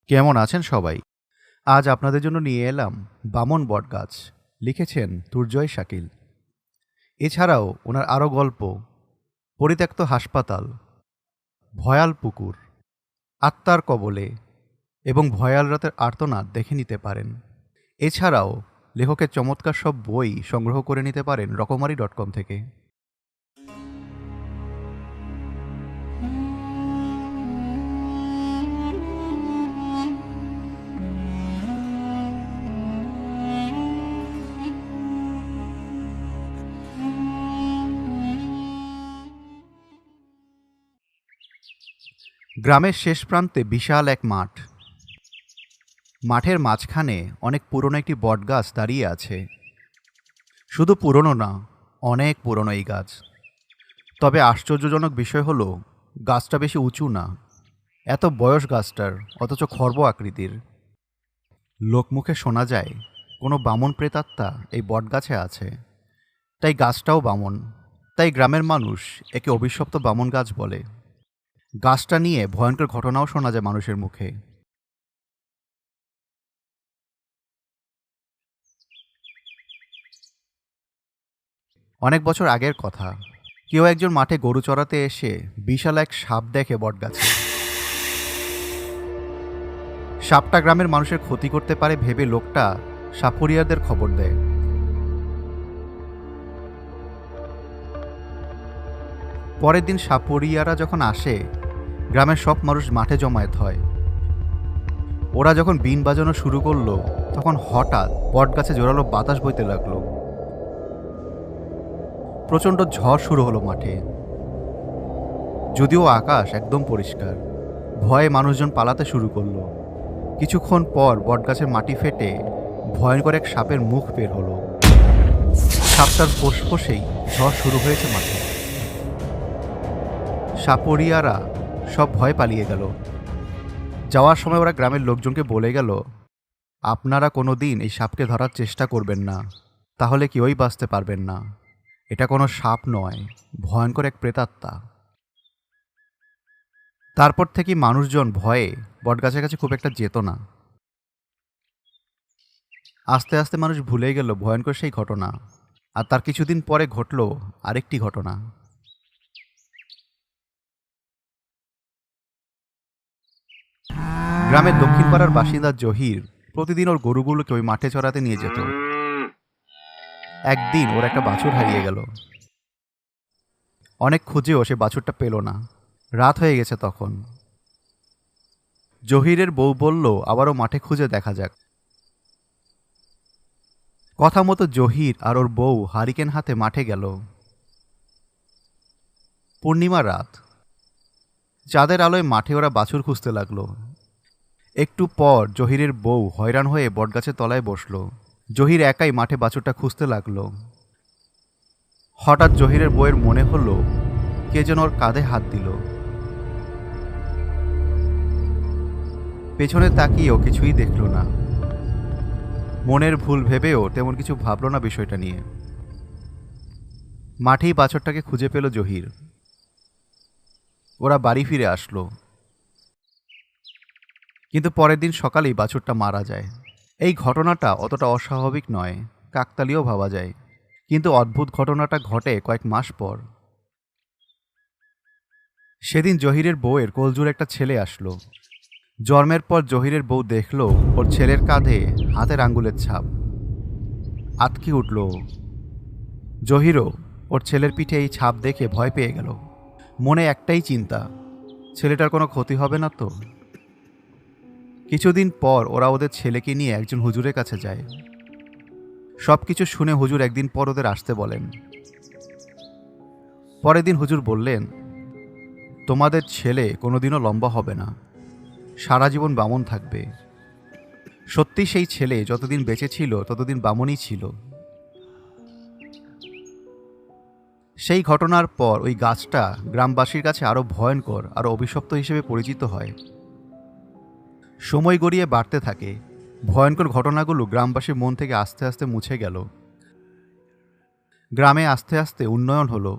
কেমন আছেন সবাই? আজ আপনাদের জন্য নিয়ে এলাম বামন বটগাছ। লিখেছেন দুর্জয় শাকিল। এছাড়াও ওনার আরও গল্প পরিত্যক্ত হাসপাতাল, ভয়াল পুকুর, আত্মার কবলে এবং ভয়াল রাতের আর্তনাদ দেখে নিতে পারেন। এছাড়াও লেখকের চমৎকার সব বই সংগ্রহ করে নিতে পারেন রকমারি.com থেকে। গ্রামের শেষ প্রান্তে বিশাল এক মাঠ। মাঠের মাঝখানে অনেক পুরনো একটি বটগাছ দাঁড়িয়ে আছে। শুধু পুরনো না, অনেক পুরনো এই গাছ। তবে আশ্চর্যজনক বিষয় হলো গাছটা বেশি উঁচু না। এত বয়স গাছটার, অথচ খর্ব আকৃতির। লোকমুখে শোনা যায় কোনো বামন প্রেতাত্মা এই বটগাছে আছে, তাই গাছটাও বামন। তাই গ্রামের মানুষ একে অভিশপ্ত বামন গাছ বলে। গাছটা নিয়ে ভয়ঙ্কর ঘটনাও শোনা যায় মানুষের মুখে। অনেক বছর আগের কথা, কেউ একজন মাঠে গরু চড়াতে এসে বিশাল এক সাপ দেখে বটগাছে। সাপটা গ্রামের মানুষের ক্ষতি করতে পারে ভেবে লোকটা সাপুরিয়াদের খবর দেয়। পরের দিন সাপুরিয়ারা যখন আসে, গ্রামের সব মানুষ মাঠে জমায়েত হয়। ওরা যখন বিন বাজানো শুরু করলো, তখন হঠাৎ বটগাছে জোরালো বাতাস বইতে লাগলো। প্রচণ্ড ঝড় শুরু হলো মাঠে। যদিও আকাশ একদম পরিষ্কার, ভয়ে মানুষজন পালাতে শুরু করলো। কিছুক্ষণ পর বটগাছের মাটি ফেটে ভয়ঙ্কর এক সাপের মুখ বের হলো। সাপটার ফোঁসফোঁসেই ঝড় শুরু হয়েছে মাঠে। সাপুরিয়ারা সব ভয় পালিয়ে গেল। যাওয়ার সময় ওরা গ্রামের লোকজনকে বলে গেল, আপনারা কোনো দিন এই সাপকে ধরার চেষ্টা করবেন না, তাহলে কেউই বাঁচতে পারবেন না। এটা কোনো সাপ নয়, ভয়ঙ্কর এক প্রেতাত্মা। তারপর থেকে মানুষজন ভয়ে বটগাছের কাছে খুব একটা যেত না। আস্তে আস্তে মানুষ ভুলে গেল ভয়ঙ্কর সেই ঘটনা। আর তার কিছুদিন পরে ঘটল আরেকটি ঘটনা। গ্রামের দক্ষিণ পাড়ার বাসিন্দা জহির প্রতিদিন ওর গরুগুলোকে ওই মাঠে চড়াতে নিয়ে যেত। একদিন ওর একটা বাছুর হারিয়ে গেল। অনেক খুঁজেও সে বাছুরটা পেল না। রাত হয়ে গেছে তখন। জহিরের বউ বলল আবারও মাঠে খুঁজে দেখা যাক। কথা মতো জহির আর ওর বউ হারিকেন হাতে মাঠে গেল। পূর্ণিমা রাত, চাঁদের আলোয় মাঠে ওরা বাছুর খুঁজতে লাগলো। একটু পর জহিরের বউ হয়রান হয়ে বটগাছের তলায় বসল। জহির একাই মাঠে বাছুরটা খুঁজতে লাগলো। হঠাৎ জহিরের বউয়ের মনে হলো কে যেন ওর কাঁধে হাত দিল। পেছনে তাকিয়েও কিছুই দেখল না। মনের ভুল ভেবেও তেমন কিছু ভাবল না বিষয়টা নিয়ে। মাঠেই বাছুরটাকে খুঁজে পেল জহির। ওরা বাড়ি ফিরে আসলো, কিন্তু পরের দিন সকালেই বাছুরটা মারা যায়। এই ঘটনাটা অতটা অস্বাভাবিক নয়, কাকতালীয় ভাবা যায়। কিন্তু অদ্ভুত ঘটনাটা ঘটে কয়েক মাস পর। সেদিন জহিরের বউয়ের কোলজুড়ে একটা ছেলে আসলো। জন্মের পর জহিরের বউ দেখল ওর ছেলের কাঁধে হাতের আঙ্গুলের ছাপ। আতকে উঠল। জহিরও ওর ছেলের পিঠে এই ছাপ দেখে ভয় পেয়ে গেল। মনে একটাই চিন্তা, ছেলেটার কোনো ক্ষতি হবে না তো। কিছুদিন পর ওরা ওদের ছেলেকে নিয়ে একজন হুজুরের কাছে যায়। সব কিছু শুনে হুজুর একদিন পর ওদের আসতে বলেন। পরের দিন হুজুর বললেন, তোমাদের ছেলে কোনোদিনও লম্বা হবে না, সারা জীবন বামন থাকবে। সত্যি সেই ছেলে যতদিন বেঁচে ছিল ততদিন বামনই ছিল। সেই ঘটনার পর ওই গাছটা গ্রামবাসীর কাছে আরও ভয়ঙ্কর, আরও অভিশপ্ত হিসেবে পরিচিত হয়। সময় গড়িয়ে বাড়তে থাকে। ভয়ঙ্কর ঘটনাগুলো গ্রামবাসীর মন থেকে আস্তে আস্তে মুছে গেল। গ্রামে আস্তে আস্তে উন্নয়ন হলো।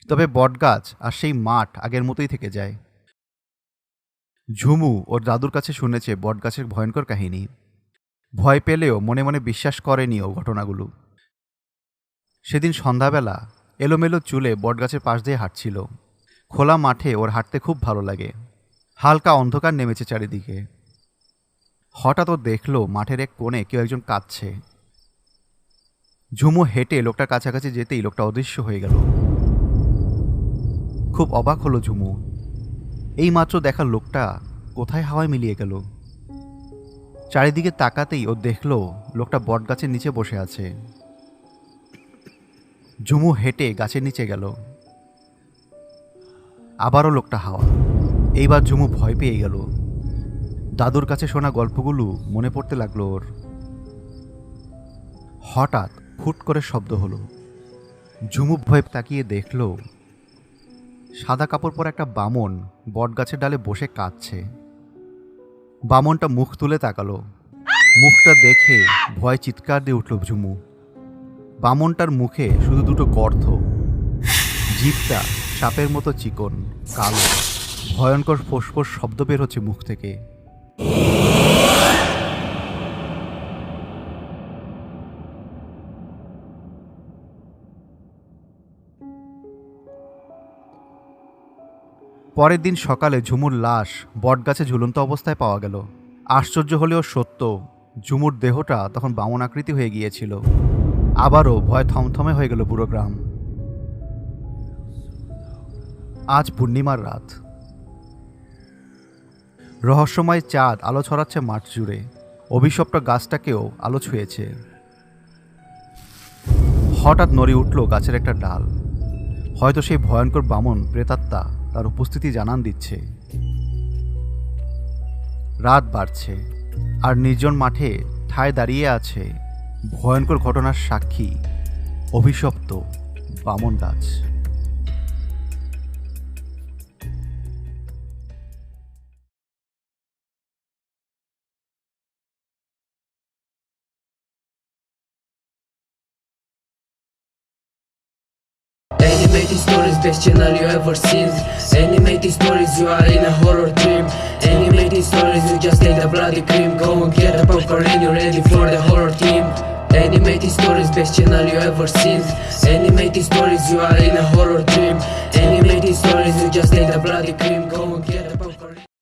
তবে বটগাছ আর সেই মাঠ আগের মতোই থেকে যায়। ঝুমু ওর দাদুর কাছে শুনেছে বটগাছের ভয়ঙ্কর কাহিনী। ভয় পেলেও মনে মনে বিশ্বাস করেনি ও ঘটনাগুলো। সেদিন সন্ধ্যাবেলা এলোমেলো চুলে বটগাছের পাশ দিয়ে হাঁটছিল। খোলা মাঠে ওর হাঁটতে খুব ভালো লাগে। হালকা অন্ধকার নেমেছে চারিদিকে। হঠাৎ ও দেখল মাঠের এক কোণে কেউ একজন কাঁদছে। ঝুমু হেঁটে লোকটার কাছাকাছি যেতেই লোকটা অদৃশ্য হয়ে গেল। খুব অবাক হলো ঝুমু। এইমাত্র দেখা লোকটা কোথায় হাওয়ায় মিলিয়ে গেল। চারিদিকে তাকাতেই ও দেখল লোকটা বটগাছের নিচে বসে আছে। ঝুমু হেঁটে গাছের নিচে গেল। আবারও লোকটা হাওয়া। এইবার ঝুমু ভয় পেয়ে গেল। দাদুর কাছে শোনা গল্পগুলো মনে পড়তে লাগলো ওর। হঠাৎ ফুট করে শব্দ হলো। ঝুমু ভয় তাকিয়ে দেখল সাদা কাপড় পরা একটা বামন বটগাছের ডালে বসে কাঁদছে। বামনটা মুখ তুলে তাকালো। মুখটা দেখে ভয় চিৎকার দিয়ে উঠল ঝুমু। বামনটার মুখে শুধু দুটো গর্ত। জিভটা সাপের মতো চিকন, কালো। ভয়ঙ্কর ফোঁস শব্দ বের হচ্ছে মুখ থেকে। পরের দিন সকালে ঝুমুর লাশ বটগাছে ঝুলন্ত অবস্থায় পাওয়া গেল। আশ্চর্য হলেও সত্য, ঝুমুর দেহটা তখন বামন আকৃতি হয়ে গিয়েছিল। আবারও ভয় থমথমে হয়ে গেল পুরো গ্রাম। আজ পূর্ণিমার রাত। রহস্যময় চাঁদ আলো ছড়াচ্ছে মাঠ জুড়ে। অভিশপ্ত গাছটাকেও আলো ছুঁয়েছে। হঠাৎ নড়ে উঠল গাছের একটা ডাল। হয়তো সেই ভয়ঙ্কর বামন প্রেতাত্মা তার উপস্থিতি জানান দিচ্ছে। রাত বাড়ছে, আর নির্জন মাঠে ঠায় দাঁড়িয়ে আছে ভয়ঙ্কর ঘটনার সাক্ষী অভিশপ্ত বামন গাছ। Animated stories, best channel you ever seen. Animated stories, you are in a horror dream. Animated stories, you just take the bloody cream. Go and get the popcorn and you're ready for the horror team. Animated stories, best channel you ever seen. Animated stories, you are in a horror dream. Animated stories, you just take the bloody cream. Go and get